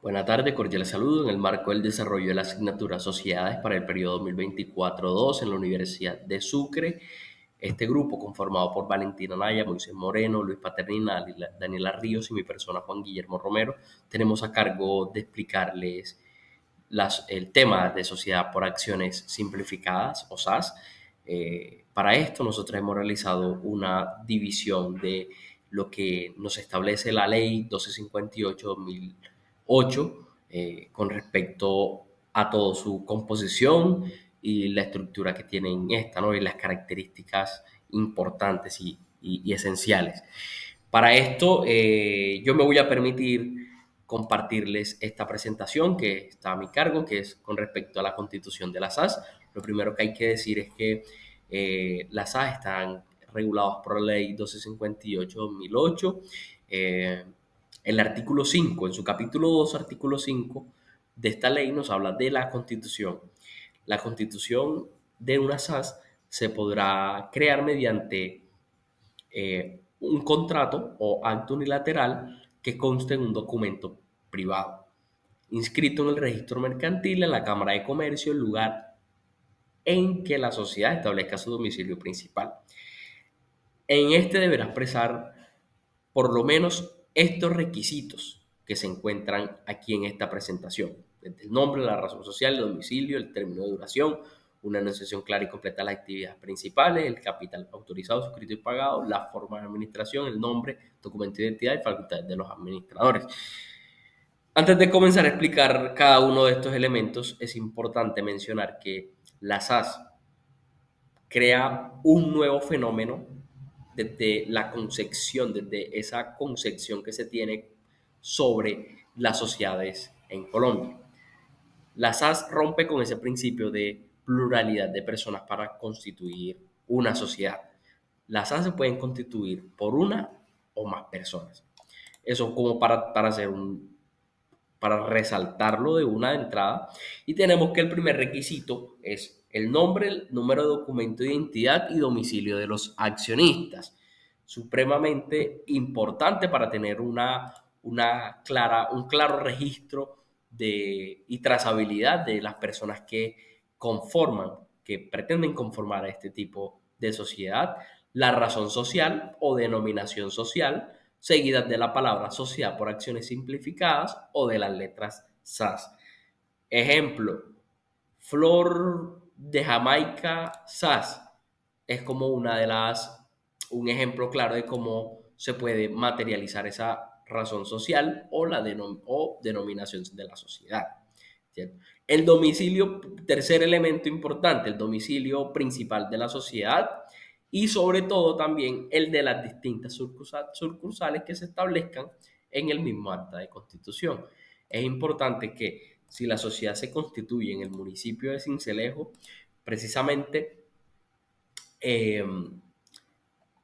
Buenas tardes, cordial saludo en el marco del desarrollo de la asignatura Sociedades para el periodo 2024-2 en la Universidad de Sucre. Este grupo, conformado por Valentina Naya, Moisés Moreno, Luis Paternina, Daniela Ríos y mi persona Juan Guillermo Romero, tenemos a cargo de explicarles el tema de Sociedad por Acciones Simplificadas, o SAS. Para esto nosotros hemos realizado una división de lo que nos establece la ley 1258-2008 con respecto a toda su composición y la estructura que tienen esta, ¿no? Y las características importantes y esenciales. Para esto, yo me voy a permitir compartirles esta presentación que está a mi cargo, que es con respecto a la constitución de las SAS. Lo primero que hay que decir es que las SAS están reguladas por la ley 1258-2008. El artículo 5, en su capítulo 2, artículo 5 de esta ley nos habla de la constitución. La constitución de una SAS se podrá crear mediante un contrato o acto unilateral que conste en un documento privado, inscrito en el registro mercantil, en la Cámara de Comercio, el lugar en que la sociedad establezca su domicilio principal. En este deberá expresar por lo menos estos requisitos que se encuentran aquí en esta presentación: el nombre, la razón social, el domicilio, el término de duración, una enunciación clara y completa de las actividades principales, el capital autorizado, suscrito y pagado, la forma de administración, el nombre, documento de identidad y facultades de los administradores. Antes de comenzar a explicar cada uno de estos elementos, es importante mencionar que la SAS crea un nuevo fenómeno desde esa concepción que se tiene sobre las sociedades en Colombia. La SAS rompe con ese principio de pluralidad de personas para constituir una sociedad. Las SAS se pueden constituir por una o más personas. Eso como para resaltarlo de una entrada. Y tenemos que el primer requisito es el nombre, el número de documento de identidad y domicilio de los accionistas. Supremamente importante para tener un claro registro y trazabilidad de las personas que pretenden conformar a este tipo de sociedad, la razón social o denominación social, seguidas de la palabra sociedad por acciones simplificadas o de las letras SAS. Ejemplo, Flor de Jamaica SAS es como un ejemplo claro de cómo se puede materializar esa razón social o denominación de la sociedad, ¿cierto? El domicilio, tercer elemento importante, el domicilio principal de la sociedad y sobre todo también el de las distintas sucursales que se establezcan en el mismo acta de constitución. Es importante que si la sociedad se constituye en el municipio de Sincelejo, precisamente eh,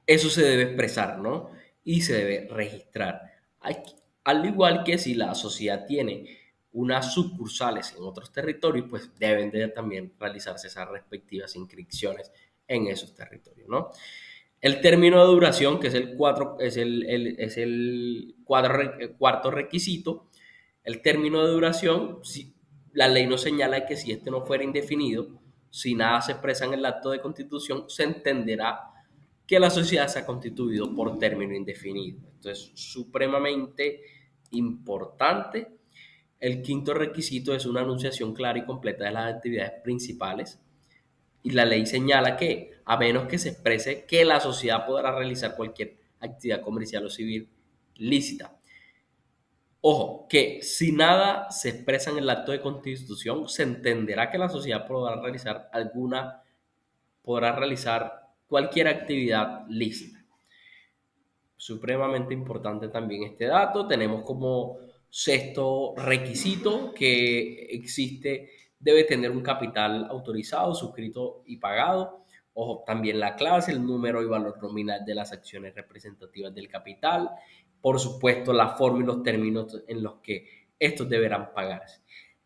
eso se debe expresar, ¿no? Y se debe registrar. Al igual que si la sociedad tiene unas sucursales en otros territorios, pues deben de también realizarse esas respectivas inscripciones en esos territorios, ¿no? El término de duración, que es el cuarto requisito, el término de duración, si, la ley nos señala que si este no fuera indefinido, si nada se expresa en el acto de constitución, se entenderá que la sociedad se ha constituido por término indefinido. Esto es supremamente importante. El quinto requisito es una anunciación clara y completa de las actividades principales. Y la ley señala que, a menos que se exprese que la sociedad podrá realizar cualquier actividad comercial o civil lícita. Ojo, que si nada se expresa en el acto de constitución, se entenderá que la sociedad podrá realizar cualquier actividad lícita. Supremamente importante también este dato. Tenemos como sexto requisito que debe tener un capital autorizado, suscrito y pagado. Ojo, también la clase, el número y valor nominal de las acciones representativas del capital. Por supuesto, la forma y los términos en los que estos deberán pagarse.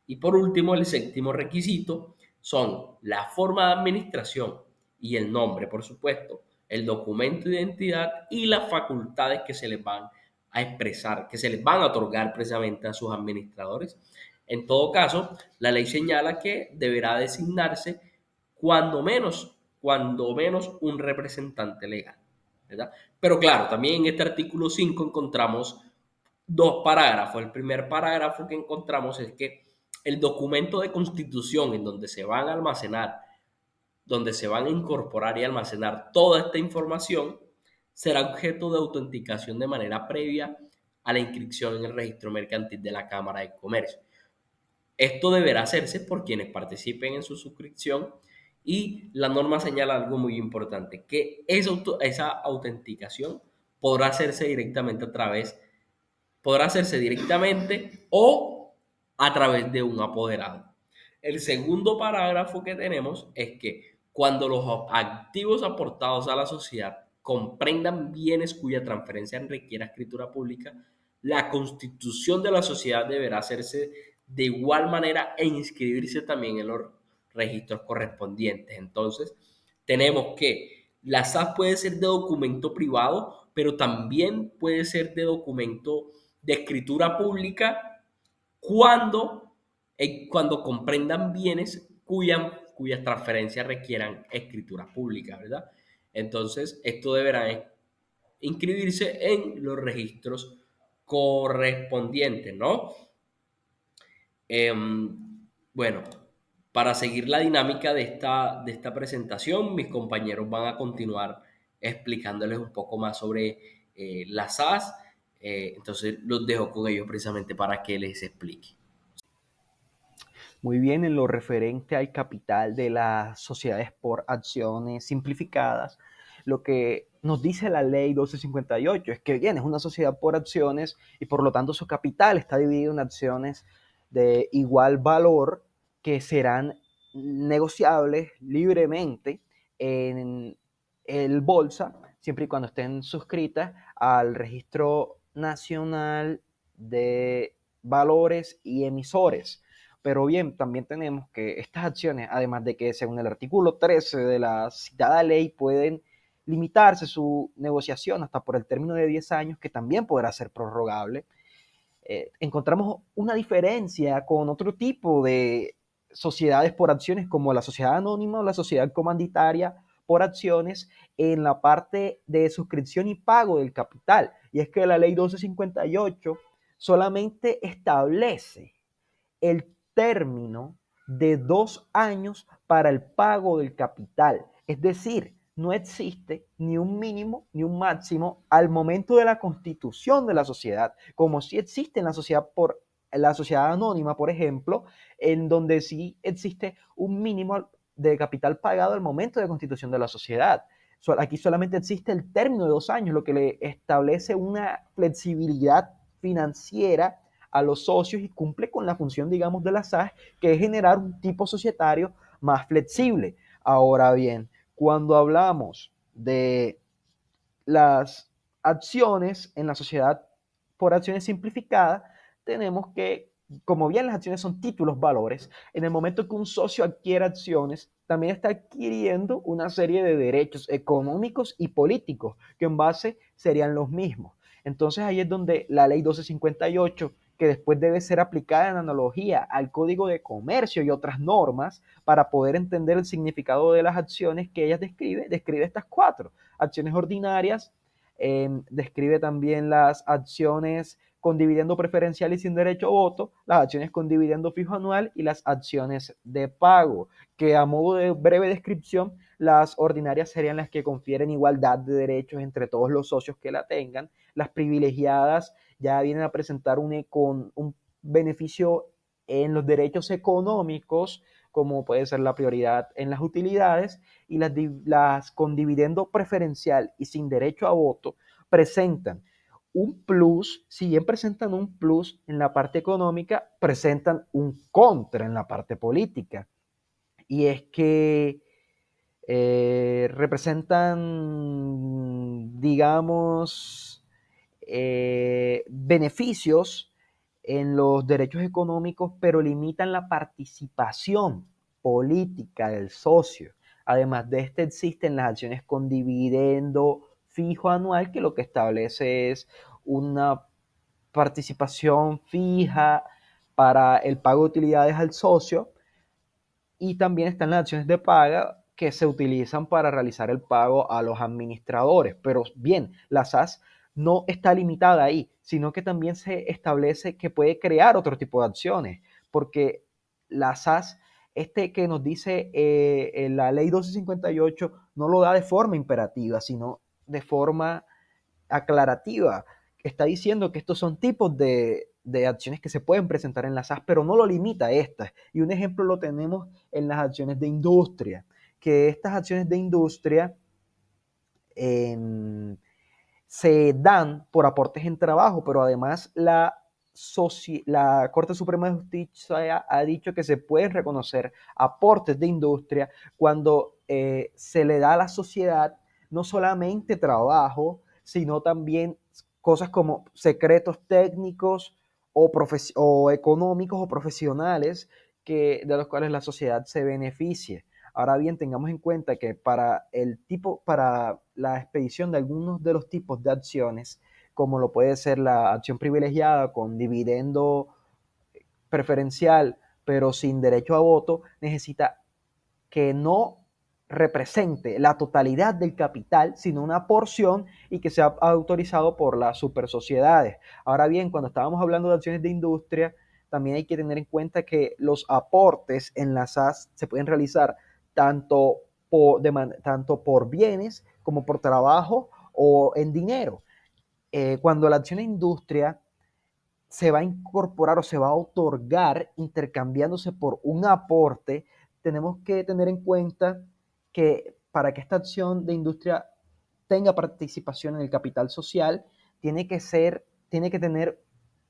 Y por último, el séptimo requisito son la forma de administración y el nombre, por supuesto, el documento de identidad y las facultades que se les van a expresar, que se les van a otorgar precisamente a sus administradores. En todo caso, la ley señala que deberá designarse cuando menos un representante legal, ¿verdad? Pero claro, también en este artículo 5 encontramos dos parágrafos. El primer parágrafo que encontramos es que el documento de constitución en donde se van a almacenar, donde se van a incorporar y almacenar toda esta información, será objeto de autenticación de manera previa a la inscripción en el registro mercantil de la Cámara de Comercio. Esto deberá hacerse por quienes participen en su suscripción y la norma señala algo muy importante, que esa autenticación podrá hacerse directamente podrá hacerse directamente o a través de un apoderado. El segundo parágrafo que tenemos es que cuando los activos aportados a la sociedad comprendan bienes cuya transferencia requiera escritura pública, la constitución de la sociedad deberá hacerse de igual manera e inscribirse también en los registros correspondientes. Entonces, tenemos que la SAS puede ser de documento privado, pero también puede ser de documento de escritura pública cuando, cuando comprendan bienes cuyas transferencias requieran escritura pública, ¿verdad? Entonces, esto deberá inscribirse en los registros correspondientes, ¿no? Bueno, para seguir la dinámica de esta presentación, mis compañeros van a continuar explicándoles un poco más sobre las SAS. Entonces, los dejo con ellos precisamente para que les explique. Muy bien, en lo referente al capital de las sociedades por acciones simplificadas, lo que nos dice la ley 1258 es que bien, es una sociedad por acciones y por lo tanto su capital está dividido en acciones de igual valor que serán negociables libremente en el bolsa, siempre y cuando estén suscritas al Registro Nacional de Valores y Emisores. Pero bien, también tenemos que estas acciones, además de que según el artículo 13 de la citada ley pueden limitarse su negociación hasta por el término de 10 años, que también podrá ser prorrogable, encontramos una diferencia con otro tipo de sociedades por acciones como la sociedad anónima o la sociedad comanditaria por acciones en la parte de suscripción y pago del capital. Y es que la ley 1258 solamente establece el término de 2 años para el pago del capital. Es decir, no existe ni un mínimo ni un máximo al momento de la constitución de la sociedad, como si existe en la sociedad anónima, por ejemplo, en donde sí existe un mínimo de capital pagado al momento de constitución de la sociedad. Aquí solamente existe el término de 2 años, lo que le establece una flexibilidad financiera a los socios y cumple con la función, digamos, de la SAS, que es generar un tipo societario más flexible. Ahora bien, cuando hablamos de las acciones en la sociedad por acciones simplificadas, tenemos que, como bien las acciones son títulos valores, en el momento que un socio adquiere acciones, también está adquiriendo una serie de derechos económicos y políticos, que en base serían los mismos. Entonces ahí es donde la ley 1258, que después debe ser aplicada en analogía al Código de Comercio y otras normas para poder entender el significado de las acciones que ella describe estas cuatro acciones ordinarias, describe también las acciones con dividendo preferencial y sin derecho a voto, las acciones con dividendo fijo anual y las acciones de pago, que a modo de breve descripción, las ordinarias serían las que confieren igualdad de derechos entre todos los socios que la tengan, las privilegiadas ya vienen a presentar un beneficio en los derechos económicos, como puede ser la prioridad en las utilidades, y las con dividendo preferencial y sin derecho a voto presentan un plus, si bien presentan un plus en la parte económica, presentan un contra en la parte política. Y es que representan, digamos, beneficios en los derechos económicos, pero limitan la participación política del socio. Además de este, existen las acciones con dividendo fijo anual, que lo que establece es una participación fija para el pago de utilidades al socio, y también están las acciones de paga que se utilizan para realizar el pago a los administradores. Pero bien, la SAS no está limitada ahí, sino que también se establece que puede crear otro tipo de acciones, porque la SAS, que nos dice la ley 1258, no lo da de forma imperativa, sino de forma aclarativa. Está diciendo que estos son tipos de acciones que se pueden presentar en la SAS, pero no lo limita a estas. Y un ejemplo lo tenemos en las acciones de industria, que estas acciones de industria eh, se dan por aportes en trabajo, pero además la Corte Suprema de Justicia ha dicho que se pueden reconocer aportes de industria cuando se le da a la sociedad no solamente trabajo, sino también cosas como secretos técnicos o económicos o profesionales de los cuales la sociedad se beneficie. Ahora bien, tengamos en cuenta que para la expedición de algunos de los tipos de acciones, como lo puede ser la acción privilegiada con dividendo preferencial, pero sin derecho a voto, necesita que no represente la totalidad del capital, sino una porción, y que sea autorizado por las supersociedades. Ahora bien, cuando estábamos hablando de acciones de industria, también hay que tener en cuenta que los aportes en la SAS se pueden realizar tanto tanto por bienes como por trabajo o en dinero. Cuando la acción de industria se va a incorporar o se va a otorgar intercambiándose por un aporte, tenemos que tener en cuenta que para que esta acción de industria tenga participación en el capital social, tiene que tener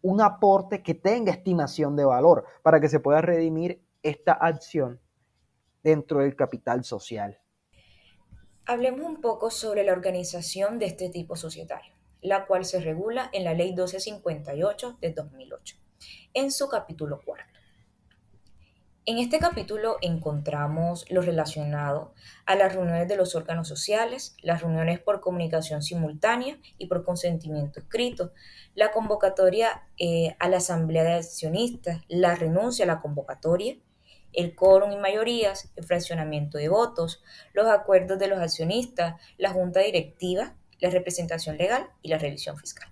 un aporte que tenga estimación de valor para que se pueda redimir esta acción dentro del capital social. Hablemos un poco sobre la organización de este tipo societario, la cual se regula en la Ley 1258 de 2008, en su capítulo cuarto. En este capítulo encontramos lo relacionado a las reuniones de los órganos sociales, las reuniones por comunicación simultánea y por consentimiento escrito, la convocatoria a la asamblea de accionistas, la renuncia a la convocatoria, el quórum y mayorías, el fraccionamiento de votos, los acuerdos de los accionistas, la junta directiva, la representación legal y la revisión fiscal.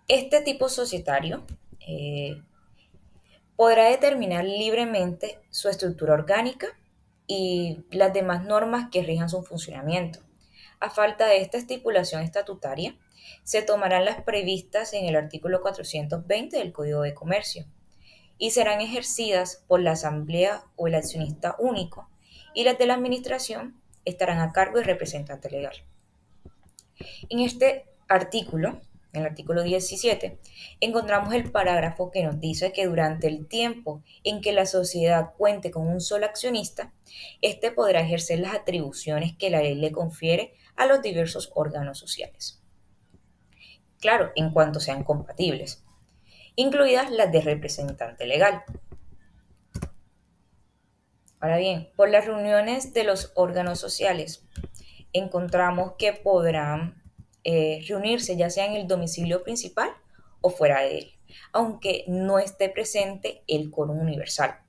Este tipo societario podrá determinar libremente su estructura orgánica y las demás normas que rijan su funcionamiento. A falta de esta estipulación estatutaria, se tomarán las previstas en el artículo 420 del Código de Comercio y serán ejercidas por la Asamblea o el accionista único, y las de la Administración estarán a cargo del representante legal. En este artículo, en el artículo 17, encontramos el parágrafo que nos dice que durante el tiempo en que la sociedad cuente con un solo accionista, éste podrá ejercer las atribuciones que la ley le confiere a los diversos órganos sociales. Claro, en cuanto sean compatibles, incluidas las de representante legal. Ahora bien, por las reuniones de los órganos sociales, encontramos que podrán reunirse ya sea en el domicilio principal o fuera de él, aunque no esté presente el quórum universal,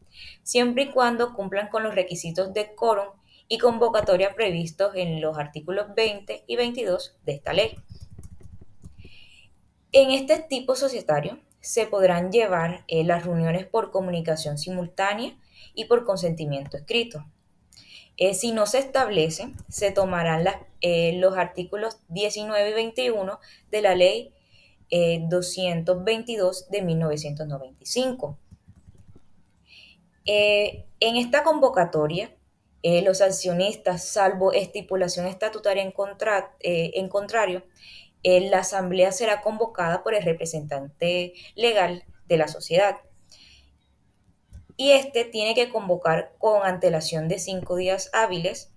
siempre y cuando cumplan con los requisitos de quórum y convocatoria previstos en los artículos 20 y 22 de esta ley. En este tipo societario se podrán llevar las reuniones por comunicación simultánea y por consentimiento escrito. Si no se establece, se tomarán los artículos 19 y 21 de la ley 222 de 1995. En esta convocatoria, los accionistas, salvo estipulación estatutaria en contrario, la asamblea será convocada por el representante legal de la sociedad. Y este tiene que convocar con antelación de 5 días hábiles.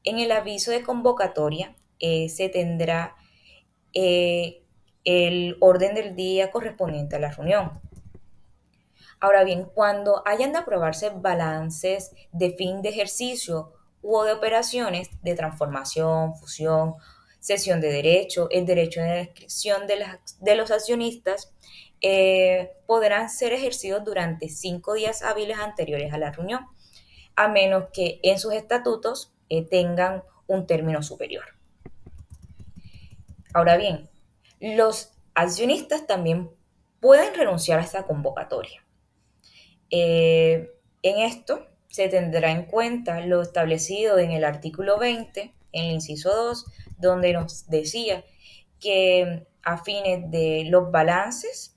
En el aviso de convocatoria se tendrá el orden del día correspondiente a la reunión. Ahora bien, cuando hayan de aprobarse balances de fin de ejercicio u de operaciones de transformación, fusión, cesión de derecho, el derecho de inscripción de los accionistas, podrán ser ejercidos durante 5 días hábiles anteriores a la reunión, a menos que en sus estatutos tengan un término superior. Ahora bien, los accionistas también pueden renunciar a esta convocatoria. En esto se tendrá en cuenta lo establecido en el artículo 20, en el inciso 2, donde nos decía que a fines de los balances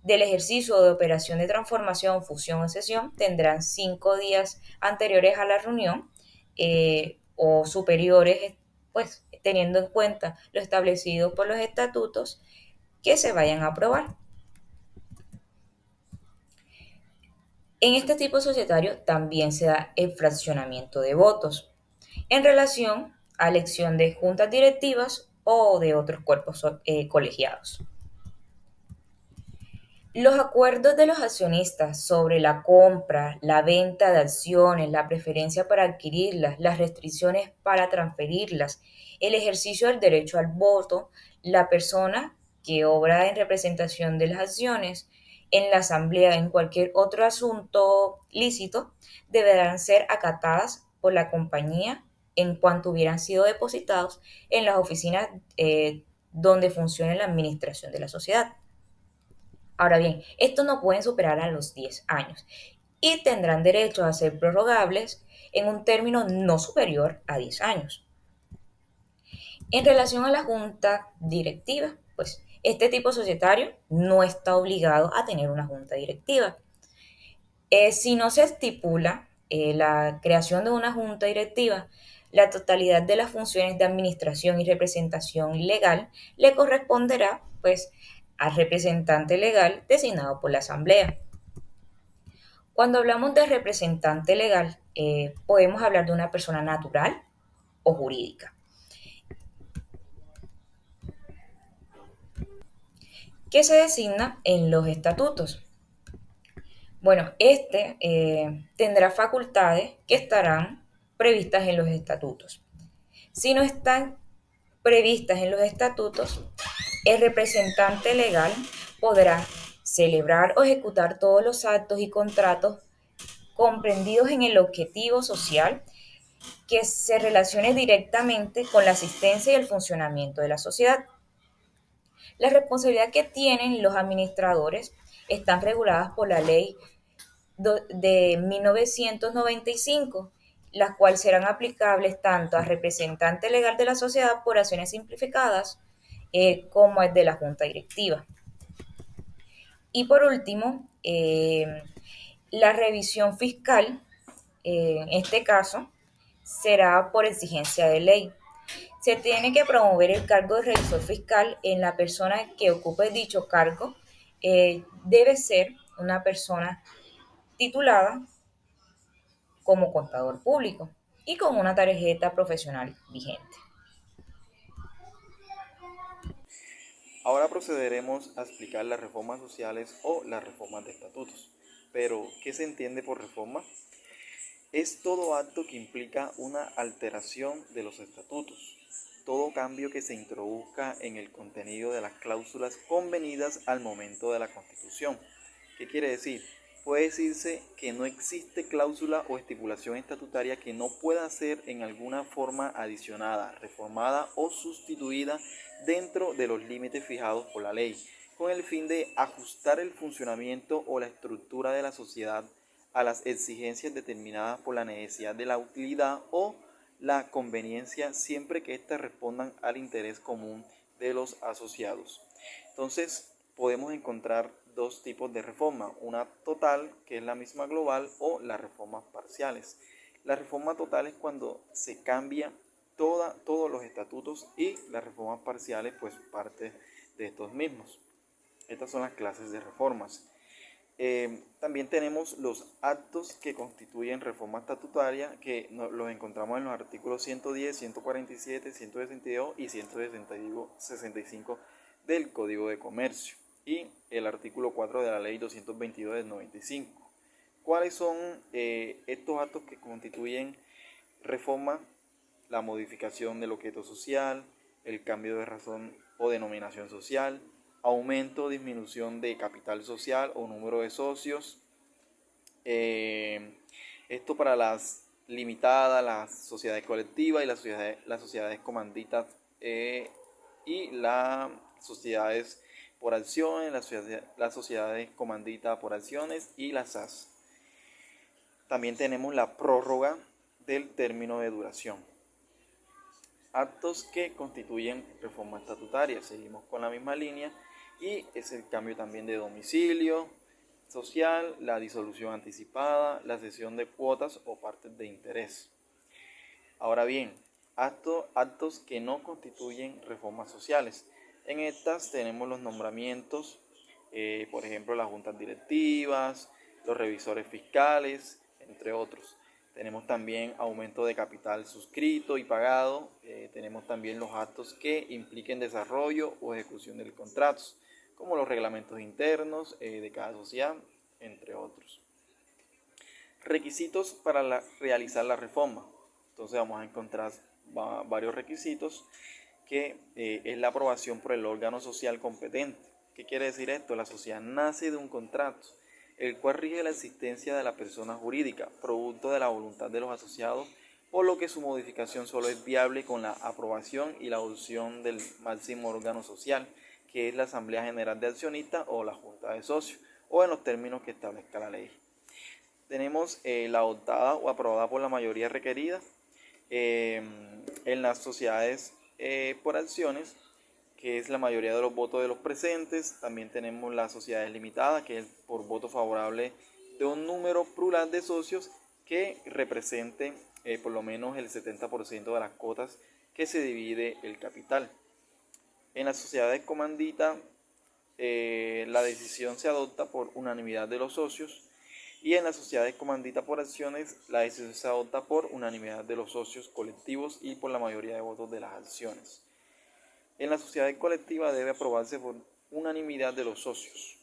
del ejercicio de operación de transformación, fusión o cesión tendrán 5 días anteriores a la reunión o superiores, pues teniendo en cuenta lo establecido por los estatutos que se vayan a aprobar. En este tipo societario también se da el fraccionamiento de votos en relación a elección de juntas directivas o de otros cuerpos colegiados. Los acuerdos de los accionistas sobre la compra, la venta de acciones, la preferencia para adquirirlas, las restricciones para transferirlas, el ejercicio del derecho al voto, la persona que obra en representación de las acciones en la asamblea, en cualquier otro asunto lícito, deberán ser acatadas por la compañía en cuanto hubieran sido depositados en las oficinas donde funcione la administración de la sociedad. Ahora bien, estos no pueden superar a los 10 años y tendrán derecho a ser prorrogables en un término no superior a 10 años. En relación a la junta directiva, pues este tipo societario no está obligado a tener una junta directiva. Si no se estipula la creación de una junta directiva, la totalidad de las funciones de administración y representación legal le corresponderá, pues, al representante legal designado por la Asamblea. Cuando hablamos de representante legal, podemos hablar de una persona natural o jurídica. ¿Qué se designa en los estatutos? Bueno, tendrá facultades que estarán previstas en los estatutos. Si no están previstas en los estatutos, el representante legal podrá celebrar o ejecutar todos los actos y contratos comprendidos en el objetivo social que se relacione directamente con la asistencia y el funcionamiento de la sociedad. La responsabilidad que tienen los administradores están reguladas por la ley de 1995, las cuales serán aplicables tanto al representante legal de la sociedad por acciones simplificadas como el de la junta directiva. Y por último, la revisión fiscal, en este caso, será por exigencia de ley. Se tiene que promover el cargo de revisor fiscal en la persona que ocupe dicho cargo. Debe ser una persona titulada como contador público y con una tarjeta profesional vigente. Ahora procederemos a explicar las reformas sociales o las reformas de estatutos. Pero, ¿qué se entiende por reforma? Es todo acto que implica una alteración de los estatutos, todo cambio que se introduzca en el contenido de las cláusulas convenidas al momento de la Constitución. ¿Qué quiere decir? Puede decirse que no existe cláusula o estipulación estatutaria que no pueda ser en alguna forma adicionada, reformada o sustituida dentro de los límites fijados por la ley, con el fin de ajustar el funcionamiento o la estructura de la sociedad a las exigencias determinadas por la necesidad de la utilidad o la conveniencia, siempre que éstas respondan al interés común de los asociados. Entonces, podemos encontrar dos tipos de reforma, una total, que es la misma global, o las reformas parciales. La reforma total es cuando se cambia todos los estatutos, y las reformas parciales pues parte de estos mismos. Estas son las clases de reformas. También tenemos los actos que constituyen reforma estatutaria, que los encontramos en los artículos 110, 147, 162 y 165 del Código de Comercio y el artículo 4 de la Ley 222 del 95. ¿Cuáles son estos actos que constituyen reforma? La modificación del objeto social, el cambio de razón o denominación social, aumento o disminución de capital social o número de socios. Esto para las limitadas, las sociedades colectivas y las sociedades comanditas y las sociedades por acciones, las sociedades comanditas por acciones y las SAS. También tenemos la prórroga del término de duración. Actos que constituyen reforma estatutaria. Seguimos con la misma línea y es el cambio también de domicilio social, la disolución anticipada, la cesión de cuotas o partes de interés. Ahora bien, actos que no constituyen reformas sociales. En estas tenemos los nombramientos, por ejemplo, las juntas directivas, los revisores fiscales, entre otros. Tenemos también aumento de capital suscrito y pagado. Tenemos también los actos que impliquen desarrollo o ejecución de contratos, como los reglamentos internos de cada sociedad, entre otros. Requisitos para realizar la reforma. Entonces vamos a encontrar varios requisitos que es la aprobación por el órgano social competente. ¿Qué quiere decir esto? La sociedad nace de un contrato, el cual rige la existencia de la persona jurídica, producto de la voluntad de los asociados, por lo que su modificación solo es viable con la aprobación y la adopción del máximo órgano social, que es la Asamblea General de Accionistas o la Junta de Socios, o en los términos que establezca la ley. Tenemos la adoptada o aprobada por la mayoría requerida en las sociedades por acciones, que es la mayoría de los votos de los presentes. También tenemos las sociedades limitadas, que es por voto favorable de un número plural de socios que represente por lo menos el 70% de las cuotas que se divide el capital. En las sociedades comanditas, la decisión se adopta por unanimidad de los socios, y en las sociedades comanditas por acciones, la decisión se adopta por unanimidad de los socios colectivos y por la mayoría de votos de las acciones. En la sociedad colectiva debe aprobarse por unanimidad de los socios.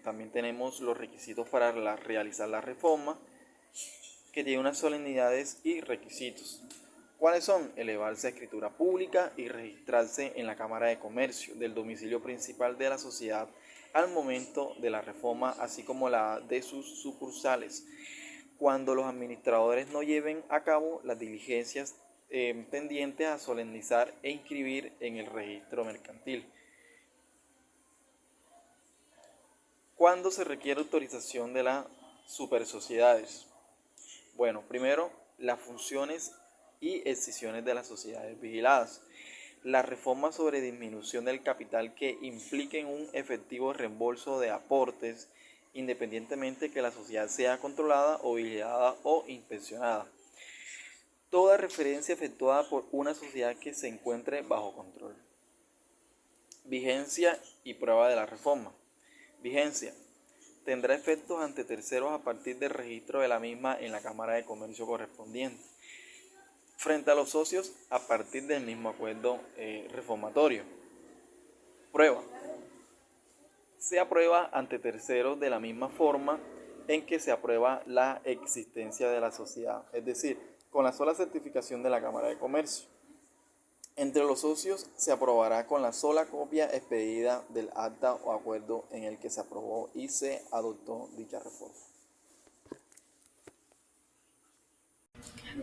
También tenemos los requisitos para realizar la reforma, que tiene unas solemnidades y requisitos. ¿Cuáles son? Elevarse a escritura pública y registrarse en la Cámara de Comercio del domicilio principal de la sociedad al momento de la reforma, así como la de sus sucursales, cuando los administradores no lleven a cabo las diligencias pendientes a solemnizar e inscribir en el registro mercantil. ¿Cuándo se requiere autorización de las supersociedades? Bueno, primero, las funciones y excisiones de las sociedades vigiladas. La reforma sobre disminución del capital que impliquen un efectivo reembolso de aportes, independientemente que la sociedad sea controlada o vigilada o inspeccionada. Toda referencia efectuada por una sociedad que se encuentre bajo control. Vigencia y prueba de la reforma. Vigencia. Tendrá efectos ante terceros a partir del registro de la misma en la Cámara de Comercio correspondiente, frente a los socios a partir del mismo acuerdo reformatorio. Prueba. Se aprueba ante terceros de la misma forma en que se aprueba la existencia de la sociedad, es decir, con la sola certificación de la Cámara de Comercio. Entre los socios se aprobará con la sola copia expedida del acta o acuerdo en el que se aprobó y se adoptó dicha reforma.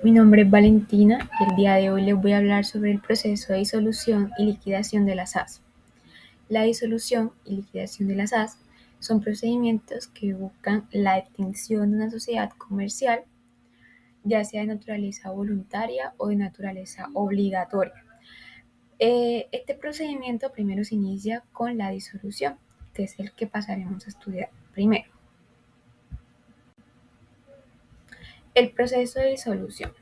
Mi nombre es Valentina y el día de hoy les voy a hablar sobre el proceso de disolución y liquidación de las SAS. La disolución y liquidación de las SAS son procedimientos que buscan la extinción de una sociedad comercial, ya sea de naturaleza voluntaria o de naturaleza obligatoria. Este procedimiento primero se inicia con la disolución, que es el que pasaremos a estudiar primero. El proceso de disolución.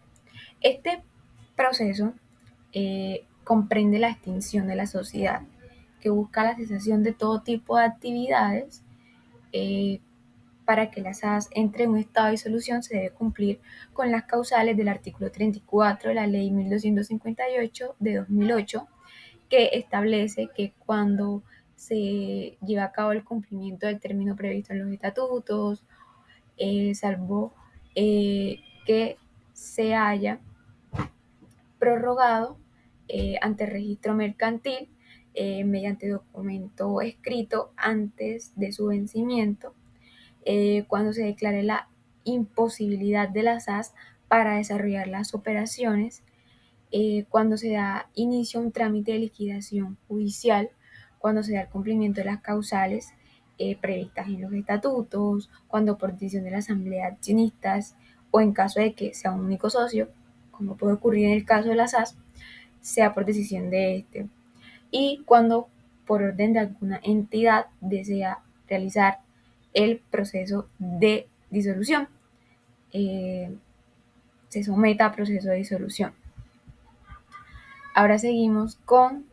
Este proceso comprende la extinción de la sociedad, que busca la cesación de todo tipo de actividades. Para que la SAS entre en un estado de disolución se debe cumplir con las causales del artículo 34 de la Ley 1258 de 2008, que establece que cuando se lleva a cabo el cumplimiento del término previsto en los estatutos, salvo que se haya prorrogado ante registro mercantil mediante documento escrito antes de su vencimiento, cuando se declare la imposibilidad de la SAS para desarrollar las operaciones, cuando se da inicio a un trámite de liquidación judicial, cuando se da el cumplimiento de las causales previstas en los estatutos, cuando por decisión de la asamblea de accionistas o en caso de que sea un único socio, como puede ocurrir en el caso de la SAS, sea por decisión de este, y cuando por orden de alguna entidad desea realizar el proceso de disolución, se someta a proceso de disolución. Ahora seguimos con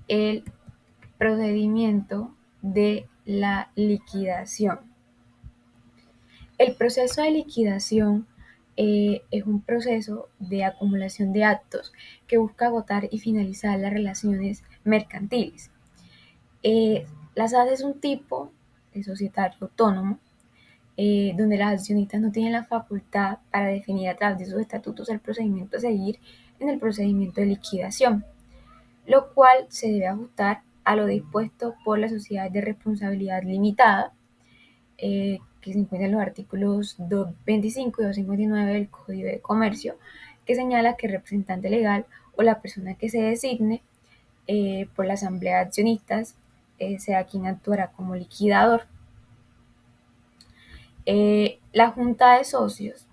el procedimiento de la liquidación. El proceso de liquidación es un proceso de acumulación de actos que busca agotar y finalizar las relaciones mercantiles. La SAS es un tipo de societario autónomo donde las accionistas no tienen la facultad para definir a través de sus estatutos el procedimiento a seguir en el procedimiento de liquidación, lo cual se debe ajustar a lo dispuesto por las sociedades de responsabilidad limitada, que se encuentran en los artículos 225 y 259 del Código de Comercio, que señala que el representante legal o la persona que se designe por la asamblea de accionistas sea quien actuará como liquidador. La junta de socios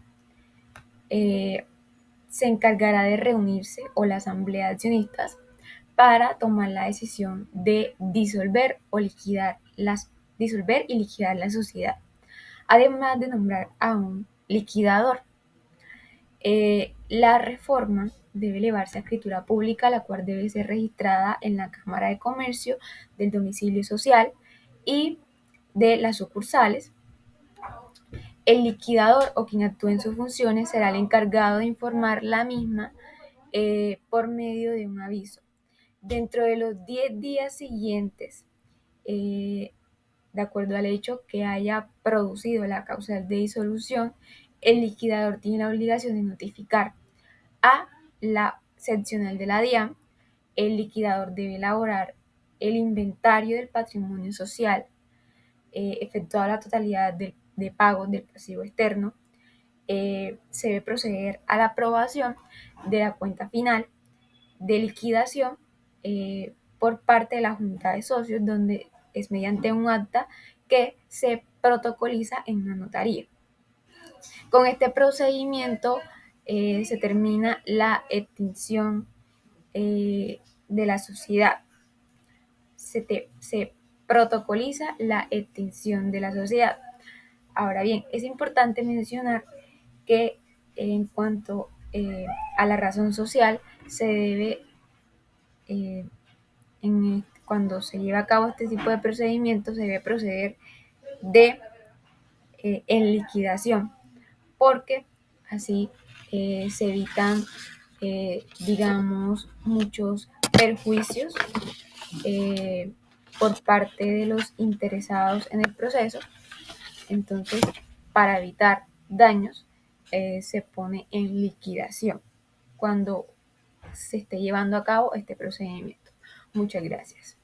se encargará de reunirse, o la asamblea de accionistas, para tomar la decisión de disolver y liquidar la sociedad, además de nombrar a un liquidador. La reforma debe elevarse a escritura pública, la cual debe ser registrada en la Cámara de Comercio del domicilio social y de las sucursales. El liquidador o quien actúe en sus funciones será el encargado de informar la misma por medio de un aviso. Dentro de los 10 días siguientes, de acuerdo al hecho que haya producido la causal de disolución, el liquidador tiene la obligación de notificar a la seccional de la DIAN. El liquidador debe elaborar el inventario del patrimonio social, efectuada la totalidad de pagos del pasivo externo. Se debe proceder a la aprobación de la cuenta final de liquidación por parte de la Junta de Socios, donde es mediante un acta que se protocoliza en una notaría. Con este procedimiento se termina la extinción de la sociedad. Se protocoliza la extinción de la sociedad. Ahora bien, es importante mencionar que en cuanto a la razón social, se debe, cuando se lleva a cabo este tipo de procedimientos, se debe proceder en liquidación, porque así se evitan, digamos, muchos perjuicios por parte de los interesados en el proceso. Entonces, para evitar daños, se pone en liquidación cuando se esté llevando a cabo este procedimiento. Muchas gracias.